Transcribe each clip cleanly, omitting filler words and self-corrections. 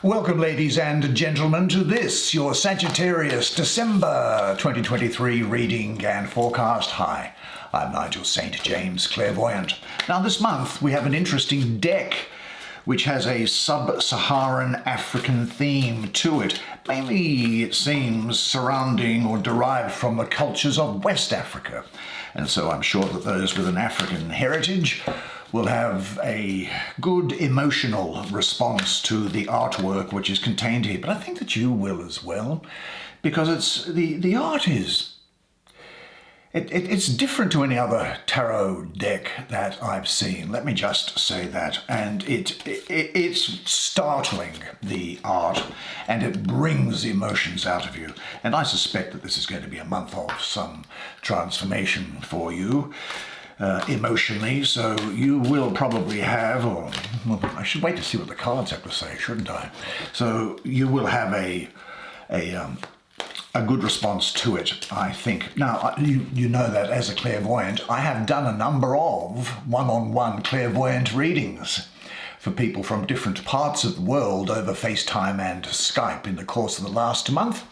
Welcome, ladies and gentlemen, to this, your Sagittarius December 2023 reading and forecast. Hi, I'm Nigel Saint James, clairvoyant. Now, this month we have an interesting deck which has a sub-Saharan African theme to it. Mainly, it seems, surrounding or derived from the cultures of West Africa. And so I'm sure that those with an African heritage will have a good emotional response to the artwork which is contained here. But I think that you will as well, because the art is it's different to any other tarot deck that I've seen. Let me just say that. And it's startling, the art, and it brings emotions out of you. And I suspect that this is going to be a month of some transformation for you emotionally. So you will probably have, or well, I should wait to see what the cards have to say, shouldn't I? So you will have a good response to it, I think. Now, you know that as a clairvoyant, I have done a number of one-on-one clairvoyant readings for people from different parts of the world over FaceTime and Skype in the course of the last month.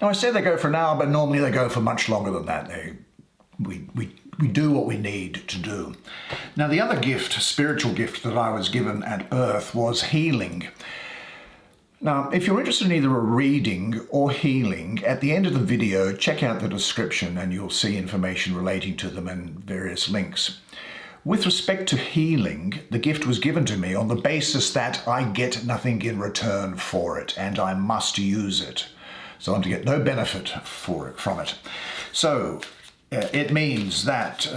Now, I say they go for an hour, but normally they go for much longer than that. We do what we need to do. Now, the other gift, spiritual gift that I was given at birth was healing. Now, if you're interested in either a reading or healing, at the end of the video, check out the description and you'll see information relating to them and various links. With respect to healing, the gift was given to me on the basis that I get nothing in return for it and I must use it. So I'm to get no benefit from it. So it means that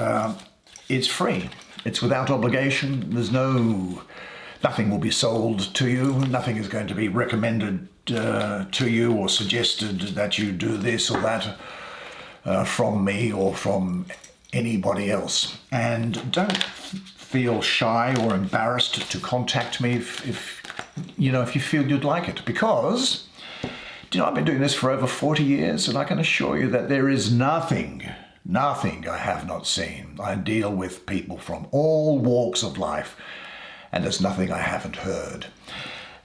it's free. It's without obligation. There's nothing will be sold to you. Nothing is going to be recommended to you or suggested that you do this or that from me or from anybody else. And don't feel shy or embarrassed to contact me if you feel you'd like it, because I've been doing this for over 40 years, and I can assure you that there is nothing I have not seen. I deal with people from all walks of life, and there's nothing I haven't heard.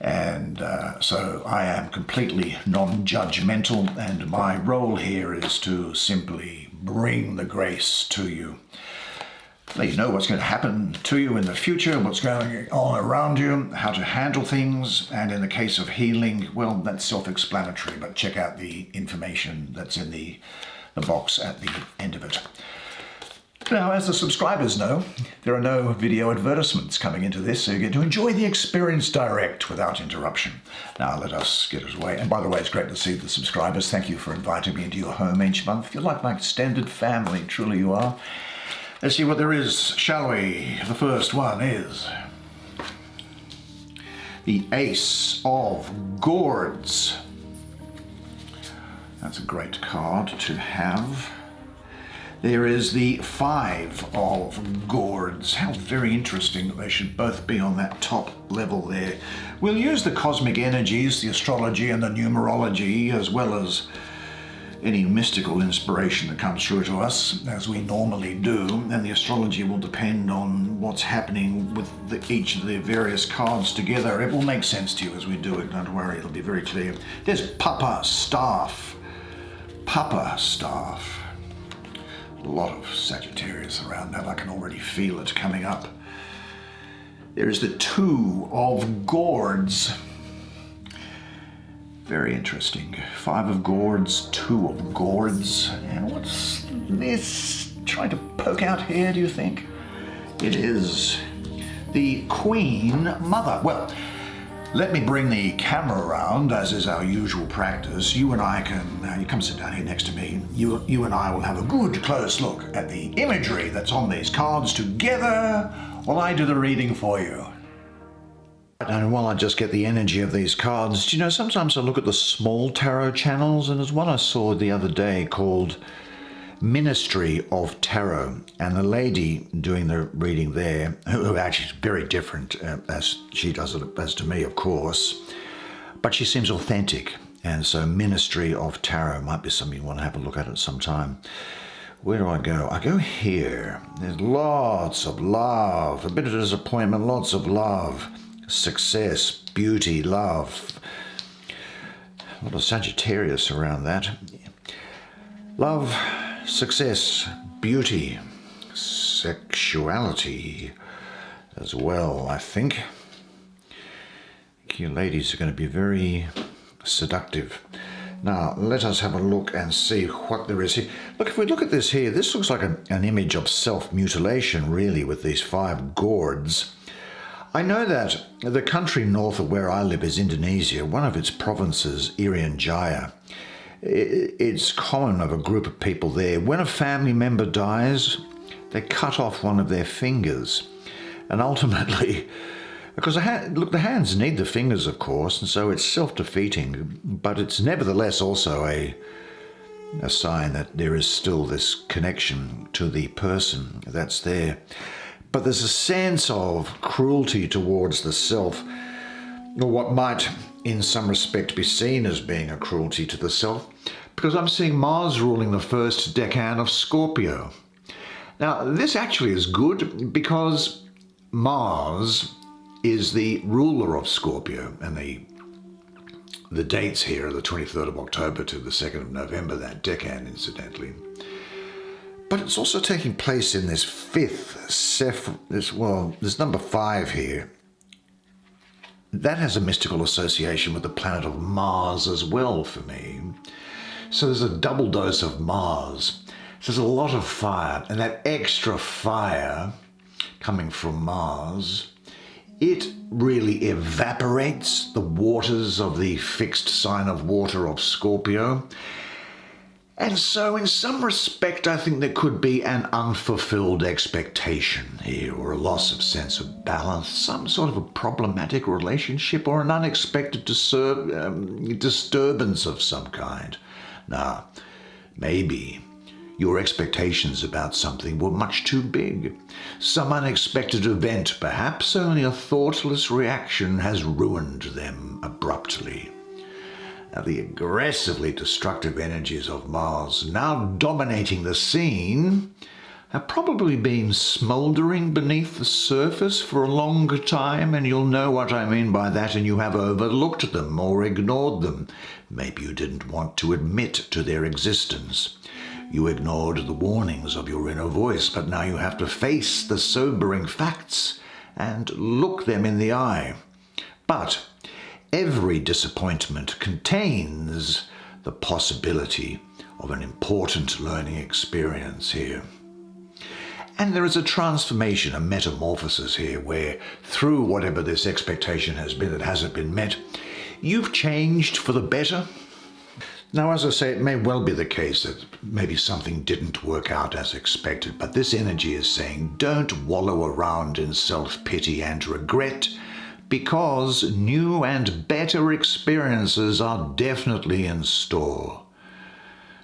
And so I am completely non-judgmental, and my role here is to simply bring the grace to you. Let you know what's going to happen to you in the future, what's going on around you, how to handle things, and in the case of healing, well, that's self-explanatory, but check out the information that's in the box at the end of it. Now, as the subscribers know, there are no video advertisements coming into this, so you get to enjoy the experience direct without interruption. Now, let us get it away. And by the way, it's great to see the subscribers. Thank you for inviting me into your home each month. You're like my extended family, truly you are. Let's see what there is, shall we? The first one is the Ace of Gourds. That's a great card to have. There is the Five of Gourds. How very interesting that they should both be on that top level there. We'll use the cosmic energies, the astrology and the numerology, as well as any mystical inspiration that comes through to us, as we normally do. And the astrology will depend on what's happening with each of the various cards together. It will make sense to you as we do it, don't worry, it'll be very clear. There's Papa Staff. Papa Staff. A lot of Sagittarius around that. I can already feel it coming up. There is the Two of Gourds. Very interesting. Five of Gourds, Two of Gourds. And what's this trying to poke out here, do you think? It is the Queen Mother. Well, let me bring the camera around, as is our usual practice. You and I can, you come sit down here next to me. You and I will have a good close look at the imagery that's on these cards together while I do the reading for you. And while I just get the energy of these cards, sometimes I look at the small tarot channels, and there's one I saw the other day called Ministry of Tarot, and the lady doing the reading there, who actually is very different as she does it as to me, of course, but she seems authentic, and so Ministry of Tarot might be something you want to have a look at some time. Where do I go? I go here. There's lots of love, a bit of disappointment, lots of love, success. beauty, love. A lot of Sagittarius around that. Love, success, beauty, sexuality as well, I think. You ladies are going to be very seductive. Now, let us have a look and see what there is here. Look, if we look at this here, this looks like an image of self-mutilation, really, with these 5 gourds. I know that the country north of where I live is Indonesia. One of its provinces, Irian Jaya. It's common of a group of people there. When a family member dies, they cut off one of their fingers. And ultimately, because the hands need the fingers, of course, and so it's self-defeating, but it's nevertheless also a sign that there is still this connection to the person that's there. But there's a sense of cruelty towards the self, or what might in some respect be seen as being a cruelty to the self, because I'm seeing Mars ruling the first decan of Scorpio. Now, this actually is good because Mars is the ruler of Scorpio, and the dates here are the 23rd of October to the 2nd of November, that decan, incidentally. But it's also taking place in this there's number 5 here. That has a mystical association with the planet of Mars as well for me. So there's a double dose of Mars. So there's a lot of fire, and that extra fire coming from Mars, it really evaporates the waters of the fixed sign of water of Scorpio. And so in some respect, I think there could be an unfulfilled expectation here, or a loss of sense of balance, some sort of a problematic relationship, or an unexpected disturbance of some kind. Now, maybe your expectations about something were much too big. Some unexpected event, perhaps only a thoughtless reaction, has ruined them abruptly. Now, the aggressively destructive energies of Mars, now dominating the scene, have probably been smouldering beneath the surface for a longer time, and you'll know what I mean by that, and you have overlooked them or ignored them. Maybe you didn't want to admit to their existence. You ignored the warnings of your inner voice, but now you have to face the sobering facts and look them in the eye. But every disappointment contains the possibility of an important learning experience here. And there is a transformation, a metamorphosis here, where through whatever this expectation has been that hasn't been met, you've changed for the better. Now, as I say, it may well be the case that maybe something didn't work out as expected, but this energy is saying don't wallow around in self-pity and regret, because new and better experiences are definitely in store.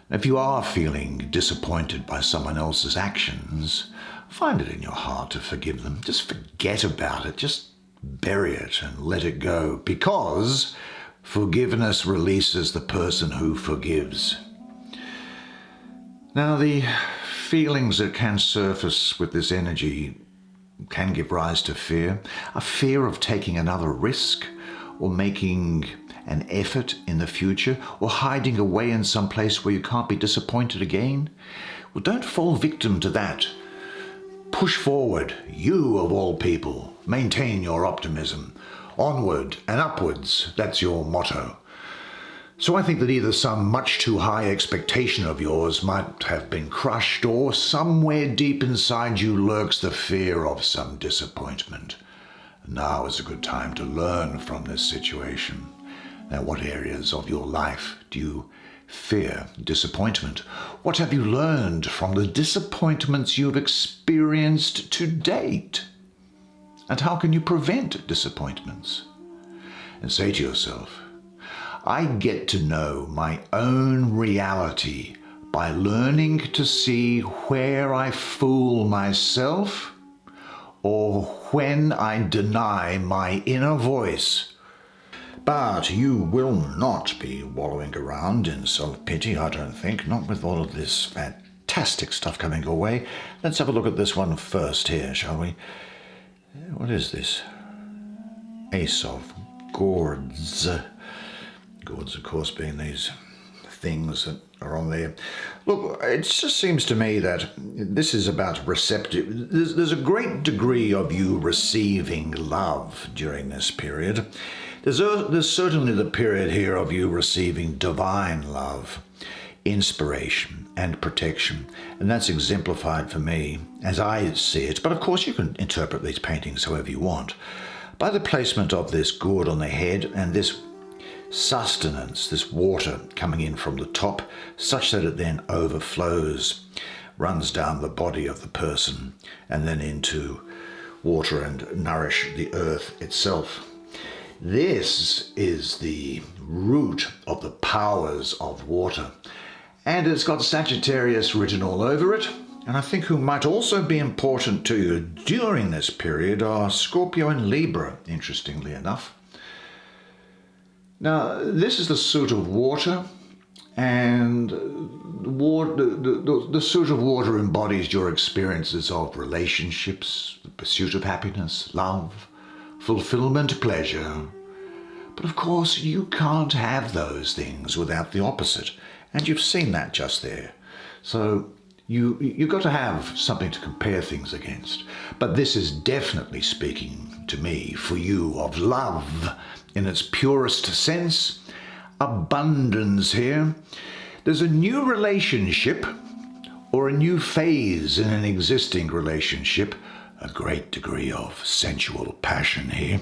If you are feeling disappointed by someone else's actions, find it in your heart to forgive them. Just forget about it. Just bury it and let it go, because forgiveness releases the person who forgives. Now, the feelings that can surface with this energy can give rise to fear. A fear of taking another risk, or making an effort in the future, or hiding away in some place where you can't be disappointed again. Well, don't fall victim to that. Push forward, you of all people. Maintain your optimism. Onward and upwards, that's your motto. So I think that either some much too high expectation of yours might have been crushed, or somewhere deep inside you lurks the fear of some disappointment. Now is a good time to learn from this situation. Now, what areas of your life do you fear disappointment? What have you learned from the disappointments you've experienced to date? And how can you prevent disappointments? And say to yourself, I get to know my own reality by learning to see where I fool myself, or when I deny my inner voice. But you will not be wallowing around in self-pity, I don't think, not with all of this fantastic stuff coming your way. Let's have a look at this one first here, shall we? What is this? Ace of gourds. Gourds, of course, being these things that are on there. Look, it just seems to me that this is about receptive. There's a great degree of you receiving love during this period. There's certainly the period here of you receiving divine love, inspiration and protection. And that's exemplified for me as I see it. But of course you can interpret these paintings however you want. By the placement of this gourd on the head and this sustenance, this water coming in from the top, such that it then overflows, runs down the body of the person and then into water and nourish the earth itself. This is the root of the powers of water. And it's got Sagittarius written all over it. And I think who might also be important to you during this period are Scorpio and Libra, interestingly enough. Now, this is the suit of water, and the suit of water embodies your experiences of relationships, the pursuit of happiness, love, fulfillment, pleasure. But of course, you can't have those things without the opposite, and you've seen that just there. So you've got to have something to compare things against. But this is definitely speaking to me, for you, of love in its purest sense, abundance here. There's a new relationship or a new phase in an existing relationship, a great degree of sensual passion here.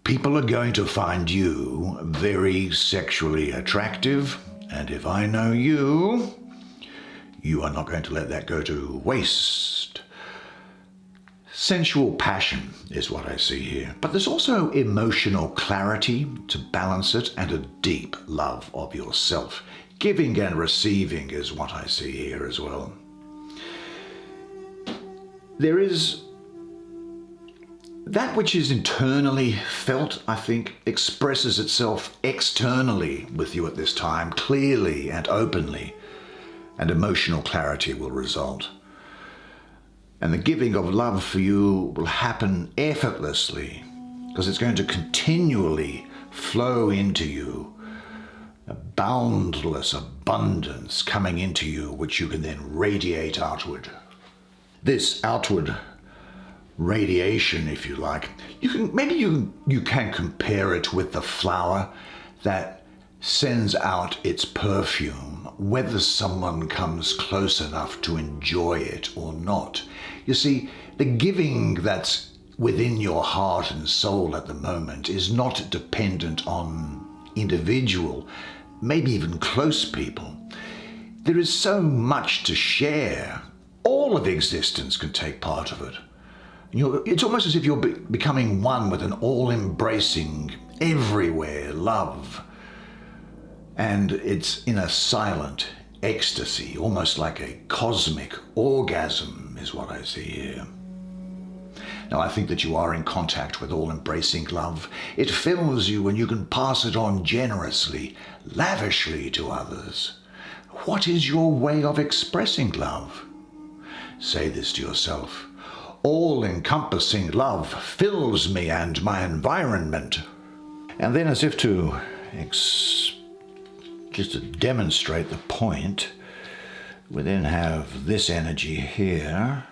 People are going to find you very sexually attractive, and if I know you, you are not going to let that go to waste. Sensual passion is what I see here. But there's also emotional clarity to balance it and a deep love of yourself. Giving and receiving is what I see here as well. There is that which is internally felt, I think, expresses itself externally with you at this time, clearly and openly, and emotional clarity will result. And the giving of love for you will happen effortlessly because it's going to continually flow into you, a boundless abundance coming into you, which you can then radiate outward. This outward radiation, if you like, you can compare it with the flower that sends out its perfume, whether someone comes close enough to enjoy it or not. You see, the giving that's within your heart and soul at the moment is not dependent on individual, maybe even close people. There is so much to share. All of existence can take part of it. It's almost as if you're becoming one with an all-embracing, everywhere love. And it's in a silent ecstasy, almost like a cosmic orgasm is what I see here. Now, I think that you are in contact with all-embracing love. It fills you and you can pass it on generously, lavishly to others. What is your way of expressing love? Say this to yourself. All-encompassing love fills me and my environment. And then, as if to just to demonstrate the point, we then have this energy here.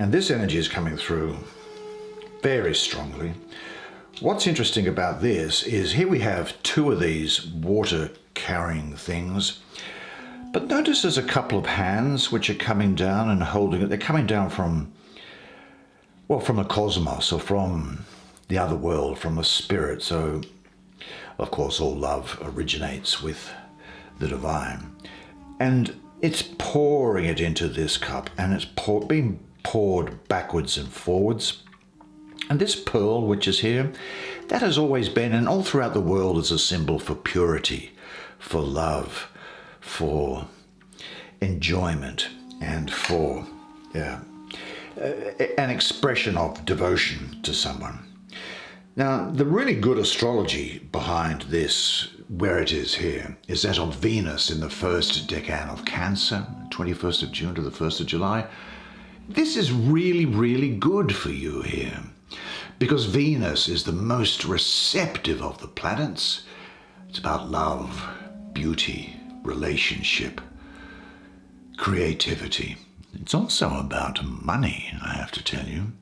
And this energy is coming through very strongly. What's interesting about this is here we have two of these water-carrying things. But notice there's a couple of hands which are coming down and holding it. They're coming down from the cosmos or from the other world, from the spirit. So, of course, all love originates with the divine. And it's pouring it into this cup, and it's being poured backwards and forwards. And this pearl, which is here, that has always been, and all throughout the world, is a symbol for purity, for love, for enjoyment, and for an expression of devotion to someone. Now, the really good astrology behind this, where it is here, is that of Venus in the first decan of Cancer, 21st of June to the 1st of July. This is really, really good for you here, because Venus is the most receptive of the planets. It's about love, beauty, relationship, creativity. It's also about money, I have to tell you.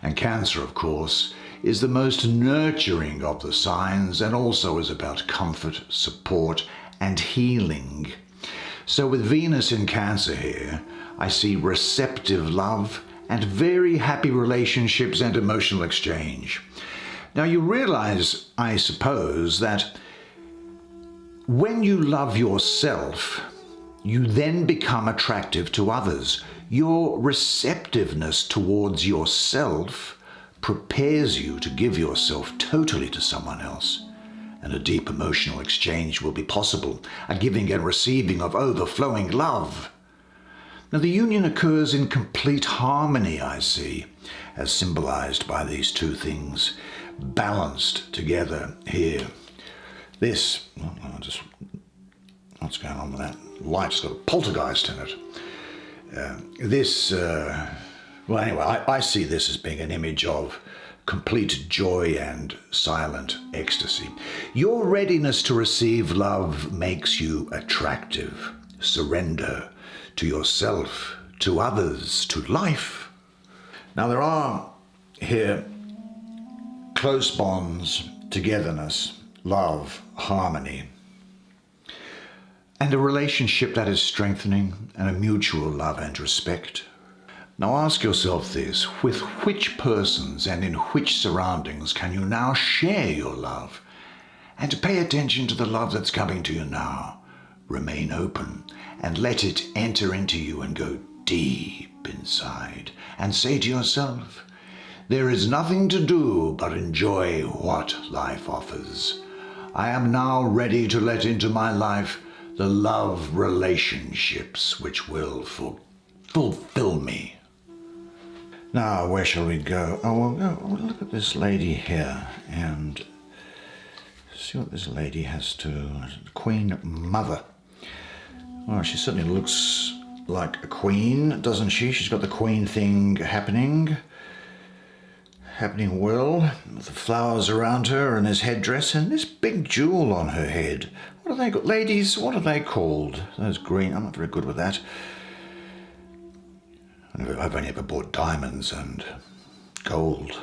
And Cancer, of course, is the most nurturing of the signs and also is about comfort, support, and healing. So with Venus in Cancer here, I see receptive love and very happy relationships and emotional exchange. Now you realize, I suppose, that when you love yourself, you then become attractive to others. Your receptiveness towards yourself prepares you to give yourself totally to someone else. And a deep emotional exchange will be possible, a giving and receiving of overflowing love. Now the union occurs in complete harmony, I see, as symbolized by these two things, balanced together here. This, what's going on with that? Light's got a poltergeist in it. Well, anyway, I see this as being an image of complete joy and silent ecstasy. Your readiness to receive love makes you attractive. Surrender to yourself, to others, to life. Now there are here close bonds, togetherness, love, harmony, and a relationship that is strengthening and a mutual love and respect. Now ask yourself this, with which persons and in which surroundings can you now share your love? And pay attention to the love that's coming to you now. Remain open and let it enter into you and go deep inside. And say to yourself, there is nothing to do but enjoy what life offers. I am now ready to let into my life the love relationships which will fulfill me. Now, where shall we go? Oh, we'll look at this lady here and see what this lady has to... Queen Mother. Well, she certainly looks like a queen, doesn't she? She's got the queen thing happening well, with the flowers around her and this headdress and this big jewel on her head. What are they called? Ladies, what are they called? Those green, I'm not very good with that. I've only ever bought diamonds and gold.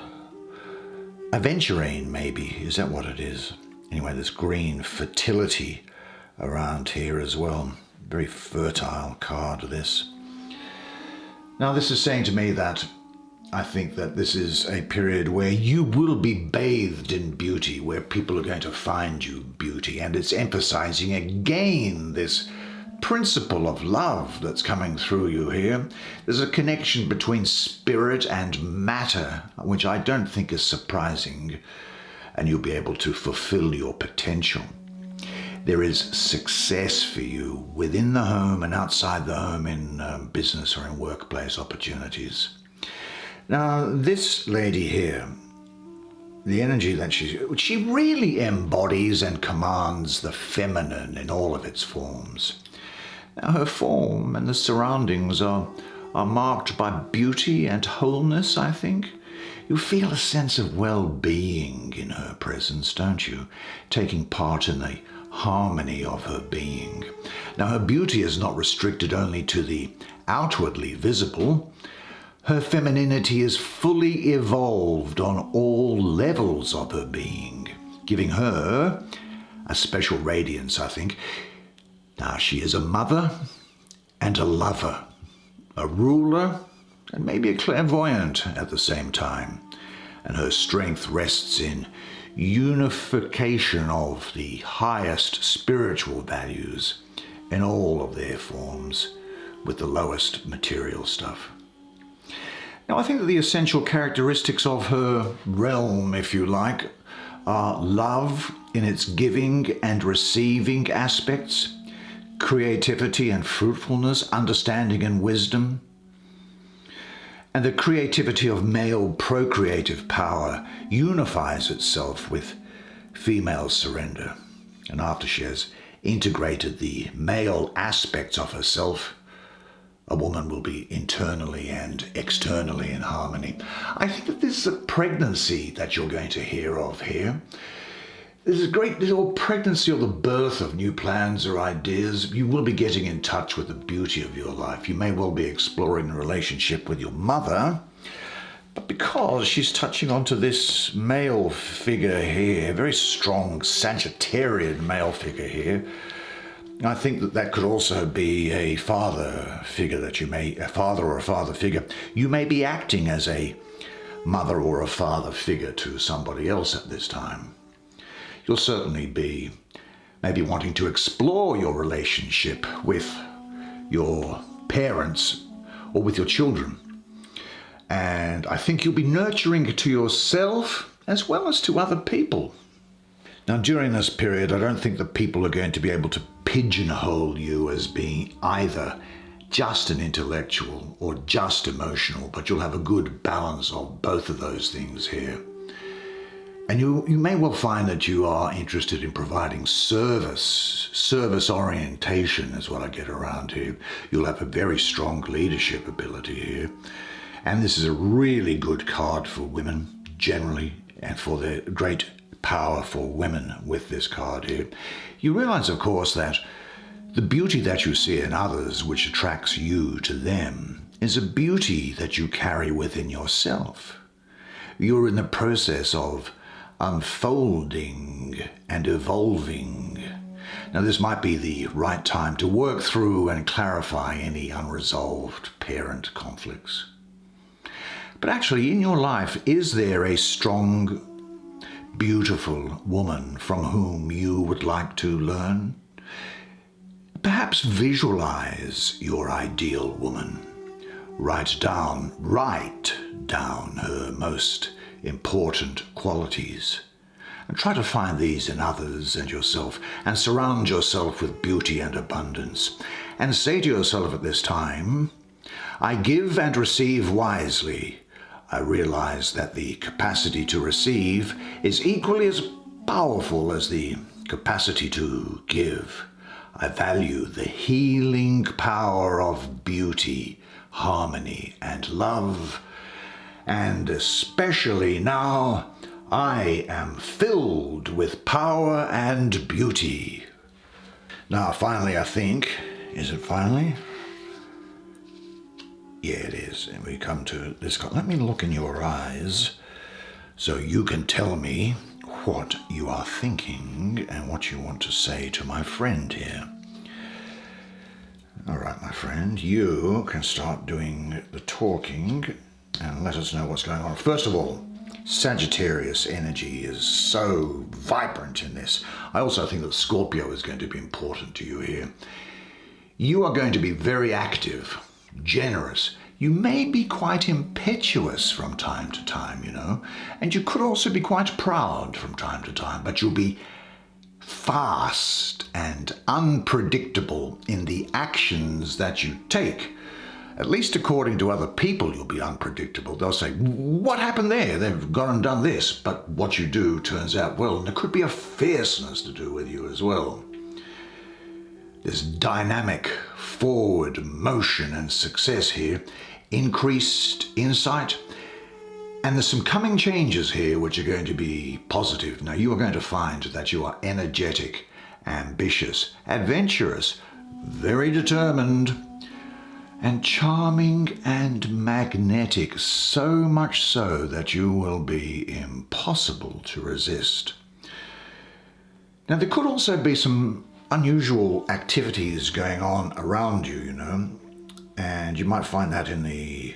Aventurine, maybe, is that what it is? Anyway, this green fertility around here as well. Very fertile card, this. Now, this is saying to me that I think that this is a period where you will be bathed in beauty, where people are going to find you beauty, and it's emphasizing again this principle of love that's coming through you here. There's a connection between spirit and matter, which I don't think is surprising, and you'll be able to fulfill your potential. There is success for you within the home and outside the home in business or in workplace opportunities. Now, this lady here, the energy that she really embodies and commands the feminine in all of its forms. Now, her form and the surroundings are marked by beauty and wholeness, I think. You feel a sense of well-being in her presence, don't you? Taking part in the harmony of her being. Now, her beauty is not restricted only to the outwardly visible. Her femininity is fully evolved on all levels of her being, giving her a special radiance, I think. Now, she is a mother and a lover, a ruler and maybe a clairvoyant at the same time. And her strength rests in unification of the highest spiritual values in all of their forms with the lowest material stuff. Now, I think that the essential characteristics of her realm, if you like, are love in its giving and receiving aspects, creativity and fruitfulness, understanding and wisdom, and the creativity of male procreative power unifies itself with female surrender. And after she has integrated the male aspects of herself, A woman will be internally and externally in harmony. I think that this is a pregnancy that you're going to hear of here. This is a great little pregnancy or the birth of new plans or ideas. You will be getting in touch with the beauty of your life. You may well be exploring a relationship with your mother, but because she's touching onto this male figure here, very strong Sagittarian male figure here, I think that that could also be a father figure a father or a father figure. You may be acting as a mother or a father figure to somebody else at this time. You'll certainly be maybe wanting to explore your relationship with your parents or with your children. And I think you'll be nurturing to yourself as well as to other people. Now, during this period, I don't think that people are going to be able to pigeonhole you as being either just an intellectual or just emotional, but you'll have a good balance of both of those things here. And you may well find that you are interested in providing service orientation is what I get around here. You'll have a very strong leadership ability here. And this is a really good card for women generally, and for the great power for women with this card here. You realize, of course, that the beauty that you see in others, which attracts you to them, is a beauty that you carry within yourself. You're in the process of unfolding and evolving. Now, this might be the right time to work through and clarify any unresolved parent conflicts. But actually, in your life, is there a strong, beautiful woman from whom you would like to learn? Perhaps visualize your ideal woman. Write down her most important qualities. And try to find these in others and yourself, and surround yourself with beauty and abundance. And say to yourself at this time, I give and receive wisely. I realize that the capacity to receive is equally as powerful as the capacity to give. I value the healing power of beauty, harmony, and love. And especially now, I am filled with power and beauty. Now, finally, I think, is it finally? Yeah, it is. And we come to this. Let me look in your eyes so you can tell me what you are thinking and what you want to say to my friend here. All right, my friend, you can start doing the talking and let us know what's going on. First of all, Sagittarius energy is so vibrant in this. I also think that Scorpio is going to be important to you here. You are going to be very active, generous. You may be quite impetuous from time to time, and you could also be quite proud from time to time, but you'll be fast and unpredictable in the actions that you take. At least according to other people, you'll be unpredictable. They'll say, what happened there? They've gone and done this. But what you do turns out well, and there could be a fierceness to do with you as well. This dynamic forward motion and success here, increased insight, and there's some coming changes here which are going to be positive. Now, you are going to find that you are energetic, ambitious, adventurous, very determined, and charming and magnetic, so much so that you will be impossible to resist. Now, there could also be some unusual activities going on around you, and you might find that in the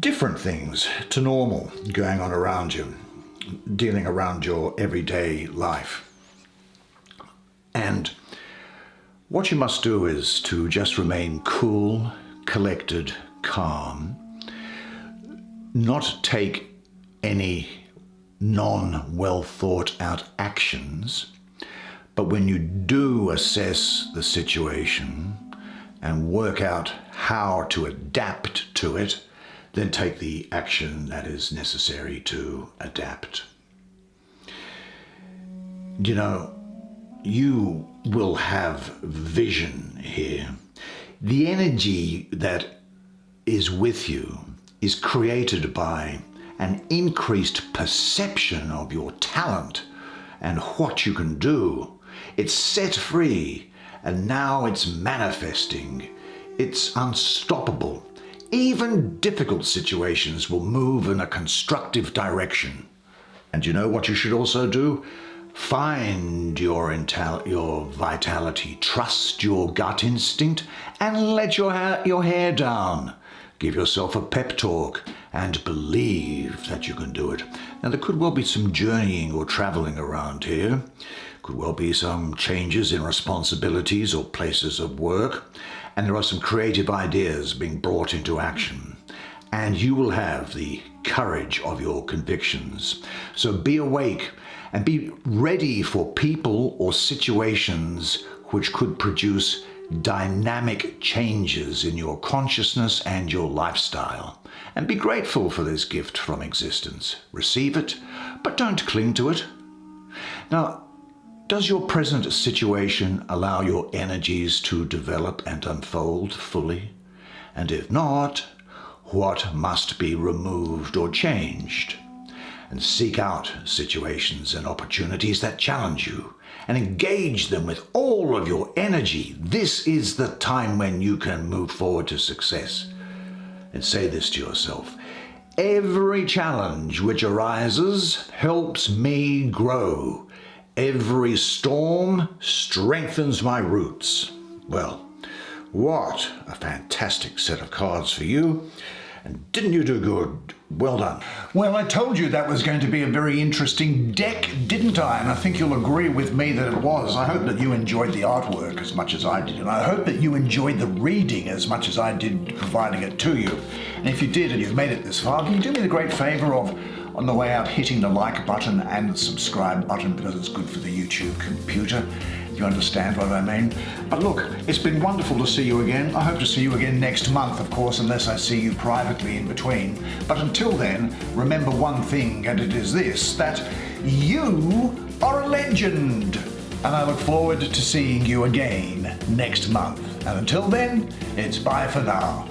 different things to normal going on around you, dealing around your everyday life. And what you must do is to just remain cool, collected, calm, not take any non-well thought out actions, but when you do assess the situation and work out how to adapt to it, then take the action that is necessary to adapt. You will have vision here. The energy that is with you is created by an increased perception of your talent and what you can do. It's set free, and now it's manifesting. It's unstoppable. Even difficult situations will move in a constructive direction. And you know what you should also do? Find your vitality, trust your gut instinct, and let your hair down. Give yourself a pep talk and believe that you can do it. Now, there could well be some journeying or traveling around here. Could well be some changes in responsibilities or places of work. And there are some creative ideas being brought into action. And you will have the courage of your convictions. So be awake and be ready for people or situations which could produce dynamic changes in your consciousness and your lifestyle. And be grateful for this gift from existence. Receive it, but don't cling to it. Now, does your present situation allow your energies to develop and unfold fully? And if not, what must be removed or changed? And seek out situations and opportunities that challenge you and engage them with all of your energy. This is the time when you can move forward to success. And say this to yourself: every challenge which arises helps me grow. Every storm strengthens my roots. Well, what a fantastic set of cards for you. And didn't you do good? Well done. Well, I told you that was going to be a very interesting deck, didn't I? And I think you'll agree with me that it was. I hope that you enjoyed the artwork as much as I did. And I hope that you enjoyed the reading as much as I did providing it to you. And if you did and you've made it this far, can you do me the great favor of, on the way out, hitting the like button and the subscribe button, because it's good for the YouTube computer. You understand what I mean? But look, it's been wonderful to see you again. I hope to see you again next month, of course, unless I see you privately in between. But until then, remember one thing, and it is this, that you are a legend. And I look forward to seeing you again next month. And until then, it's bye for now.